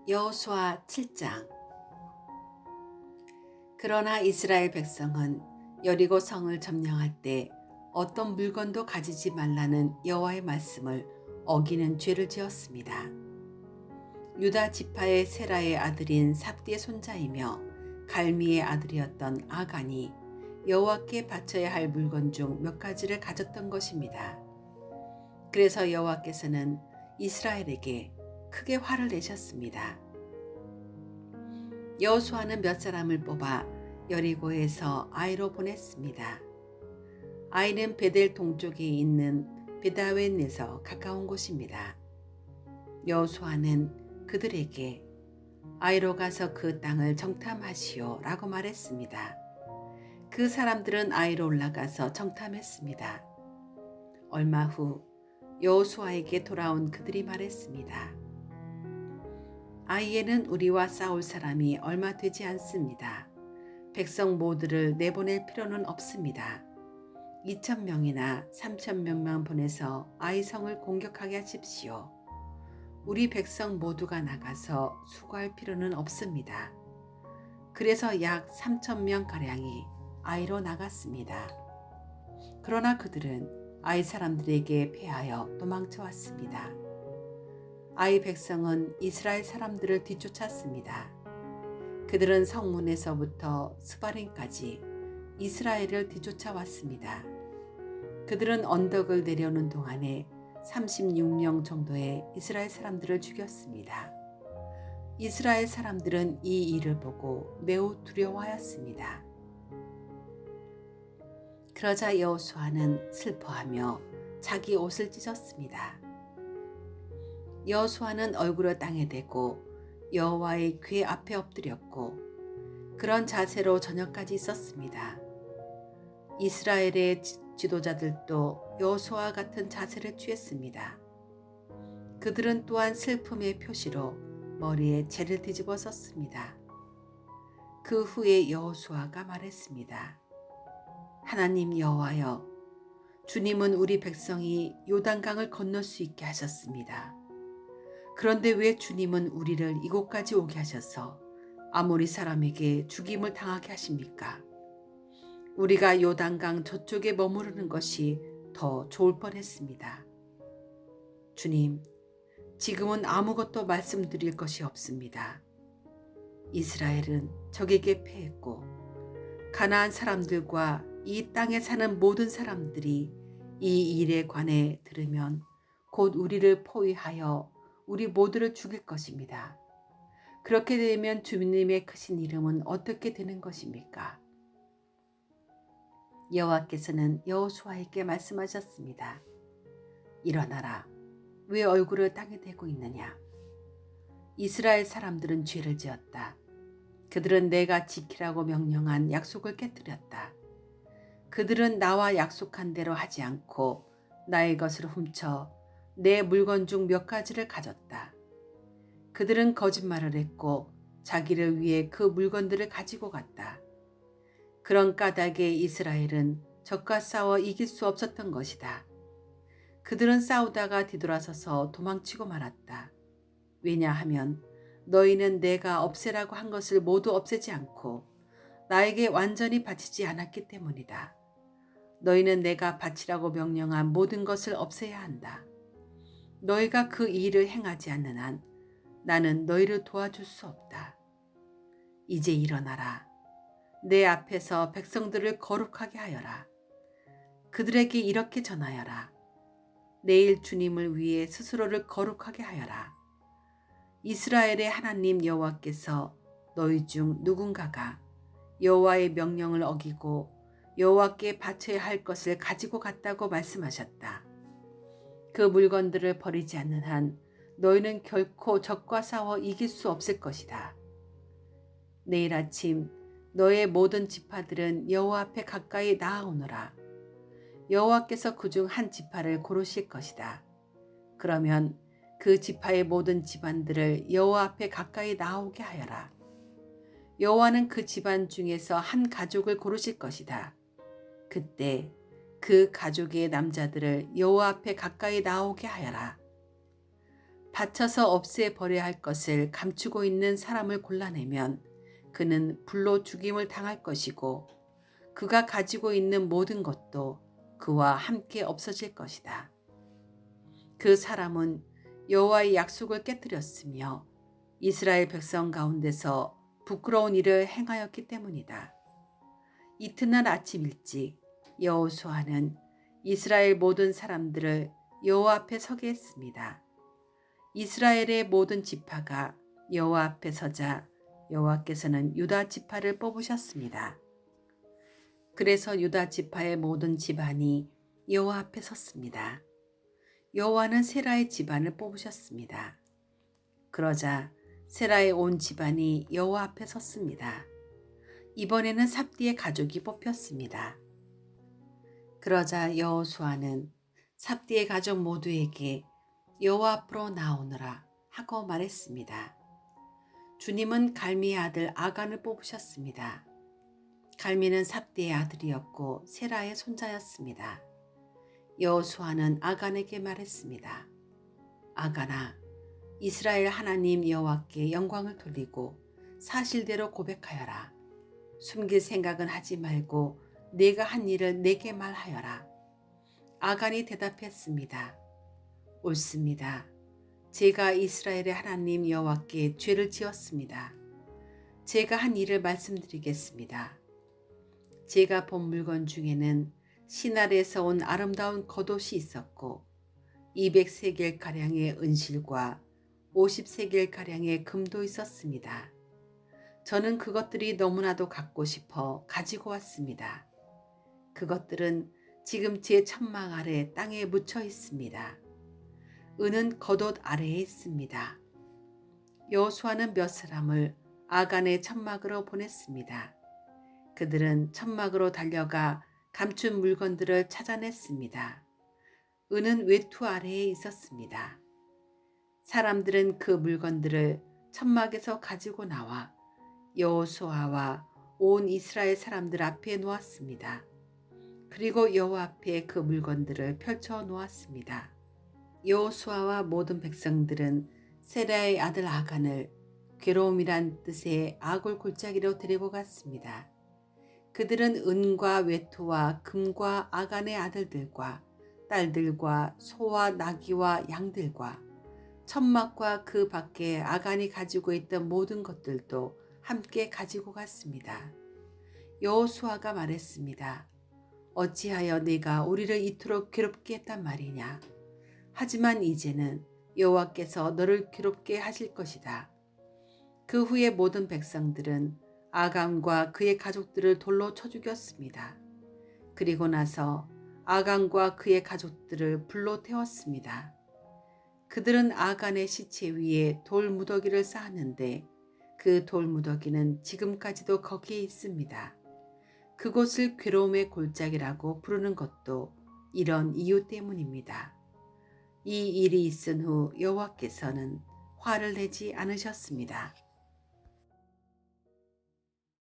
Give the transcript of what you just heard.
여호수아 7장. 그러나 이스라엘 백성은 여리고 성을 점령할 때 어떤 물건도 가지지 말라는 여호와의 말씀을 어기는 죄를 지었습니다. 유다 지파의 세라의 아들인 삽디의 손자이며 갈미의 아들이었던 아간이 여호와께 바쳐야 할 물건 중 몇 가지를 가졌던 것입니다. 그래서 여호와께서는 이스라엘에게 크게 화를 내셨습니다. 여호수아는 몇 사람을 뽑아 여리고에서 아이로 보냈습니다. 아이는 베델 동쪽에 있는 베다웬에서 가까운 곳입니다. 여호수아는 그들에게 아이로 가서 그 땅을 정탐하시오 라고 말했습니다. 그 사람들은 아이로 올라가서 정탐했습니다. 얼마 후 여호수아에게 돌아온 그들이 말했습니다. 아이에는 우리와 싸울 사람이 얼마 되지 않습니다. 백성 모두를 내보낼 필요는 없습니다. 2,000명이나 3,000명만 보내서 아이 성을 공격하게 하십시오. 우리 백성 모두가 나가서 수고할 필요는 없습니다. 그래서 약 3,000명가량이 아이로 나갔습니다. 그러나 그들은 아이 사람들에게 패하여 도망쳐 왔습니다. 아이 백성은 이스라엘 사람들을 뒤쫓았습니다. 그들은 성문에서부터 스바림까지 이스라엘을 뒤쫓아왔습니다. 그들은 언덕을 내려오는 동안에 36명 정도의 이스라엘 사람들을 죽였습니다. 이스라엘 사람들은 이 일을 보고 매우 두려워하였습니다. 그러자 여호수아는 슬퍼하며 자기 옷을 찢었습니다. 여호수아는 얼굴을 땅에 대고 여호와의 궤 앞에 엎드렸고 그런 자세로 저녁까지 있었습니다. 이스라엘의 지도자들도 여호수아와 같은 자세를 취했습니다. 그들은 또한 슬픔의 표시로 머리에 재를 뒤집어 썼습니다. 그 후에 여호수아가 말했습니다. 하나님 여호와여, 주님은 우리 백성이 요단강을 건널 수 있게 하셨습니다. 그런데 왜 주님은 우리를 이곳까지 오게 하셔서 아모리 사람에게 죽임을 당하게 하십니까? 우리가 요단강 저쪽에 머무르는 것이 더 좋을 뻔했습니다. 주님, 지금은 아무것도 말씀드릴 것이 없습니다. 이스라엘은 적에게 패했고 가나안 사람들과 이 땅에 사는 모든 사람들이 이 일에 관해 들으면 곧 우리를 포위하여 우리 모두를 죽일 것입니다. 그렇게 되면 주님의 크신 이름은 어떻게 되는 것입니까? 여호와께서는 여호수아에게 말씀하셨습니다. 일어나라. 왜 얼굴을 땅에 대고 있느냐? 이스라엘 사람들은 죄를 지었다. 그들은 내가 지키라고 명령한 약속을 깨뜨렸다. 그들은 나와 약속한 대로 하지 않고 나의 것을 훔쳐 내 물건 중 몇 가지를 가졌다. 그들은 거짓말을 했고 자기를 위해 그 물건들을 가지고 갔다. 그런 까닭에 이스라엘은 적과 싸워 이길 수 없었던 것이다. 그들은 싸우다가 뒤돌아서서 도망치고 말았다. 왜냐하면 너희는 내가 없애라고 한 것을 모두 없애지 않고 나에게 완전히 바치지 않았기 때문이다. 너희는 내가 바치라고 명령한 모든 것을 없애야 한다. 너희가 그 일을 행하지 않는 한 나는 너희를 도와줄 수 없다. 이제 일어나라. 내 앞에서 백성들을 거룩하게 하여라. 그들에게 이렇게 전하여라. 내일 주님을 위해 스스로를 거룩하게 하여라. 이스라엘의 하나님 여호와께서 너희 중 누군가가 여호와의 명령을 어기고 여호와께 바쳐야 할 것을 가지고 갔다고 말씀하셨다. 그 물건들을 버리지 않는 한 너희는 결코 적과 싸워 이길 수 없을 것이다. 내일 아침 너의 모든 지파들은 여호와 앞에 가까이 나아오너라. 여호와께서 그중 한 지파를 고르실 것이다. 그러면 그 지파의 모든 집안들을 여호와 앞에 가까이 나오게 하여라. 여호와는 그 집안 중에서 한 가족을 고르실 것이다. 그때 그 가족의 남자들을 여호와 앞에 가까이 나오게 하여라. 다쳐서 없애버려야 할 것을 감추고 있는 사람을 골라내면 그는 불로 죽임을 당할 것이고 그가 가지고 있는 모든 것도 그와 함께 없어질 것이다. 그 사람은 여호와의 약속을 깨뜨렸으며 이스라엘 백성 가운데서 부끄러운 일을 행하였기 때문이다. 이튿날 아침 일찍 여호수아는 이스라엘 모든 사람들을 여호와 앞에 서게 했습니다. 이스라엘의 모든 지파가 여호와 앞에 서자 여호와께서는 유다 지파를 뽑으셨습니다. 그래서 유다 지파의 모든 집안이 여호와 앞에 섰습니다. 여호와는 세라의 집안을 뽑으셨습니다. 그러자 세라의 온 집안이 여호와 앞에 섰습니다. 이번에는 삽디의 가족이 뽑혔습니다. 그러자 여호수아는 삽디의 가족 모두에게 여호와 앞으로 나오너라 하고 말했습니다. 주님은 갈미의 아들 아간을 뽑으셨습니다. 갈미는 삽디의 아들이었고 세라의 손자였습니다. 여호수아는 아간에게 말했습니다. 아간아, 이스라엘 하나님 여호와께 영광을 돌리고 사실대로 고백하여라. 숨길 생각은 하지 말고 내가 한 일을 내게 말하여라. 아간이 대답했습니다. 옳습니다. 제가 이스라엘의 하나님 여호와께 죄를 지었습니다. 제가 한 일을 말씀드리겠습니다. 제가 본 물건 중에는 시날에서 온 아름다운 겉옷이 있었고 200세겔가량의 은실과 50세겔가량의 금도 있었습니다. 저는 그것들이 너무나도 갖고 싶어 가지고 왔습니다. 그것들은 지금 제 천막 아래 땅에 묻혀 있습니다. 은은 겉옷 아래에 있습니다. 여호수아는 몇 사람을 아간의 천막으로 보냈습니다. 그들은 천막으로 달려가 감춘 물건들을 찾아냈습니다. 은은 외투 아래에 있었습니다. 사람들은 그 물건들을 천막에서 가지고 나와 여호수아와 온 이스라엘 사람들 앞에 놓았습니다. 그리고 여호와 앞에 그 물건들을 펼쳐 놓았습니다. 여호수아와 모든 백성들은 세라의 아들 아간을 괴로움이란 뜻의 아골 골짜기로 데리고 갔습니다. 그들은 은과 외투와 금과 아간의 아들들과 딸들과 소와 나귀와 양들과 천막과 그 밖에 아간이 가지고 있던 모든 것들도 함께 가지고 갔습니다. 여호수아가 말했습니다. 어찌하여 내가 우리를 이토록 괴롭게 했단 말이냐. 하지만 이제는 여호와께서 너를 괴롭게 하실 것이다. 그 후에 모든 백성들은 아간과 그의 가족들을 돌로 쳐 죽였습니다. 그리고 나서 아간과 그의 가족들을 불로 태웠습니다. 그들은 아간의 시체 위에 돌 무더기를 쌓았는데 그 돌 무더기는 지금까지도 거기에 있습니다. 그곳을 괴로움의 골짜기라고 부르는 것도 이런 이유 때문입니다. 이 일이 있은 후 여호와께서는 화를 내지 않으셨습니다.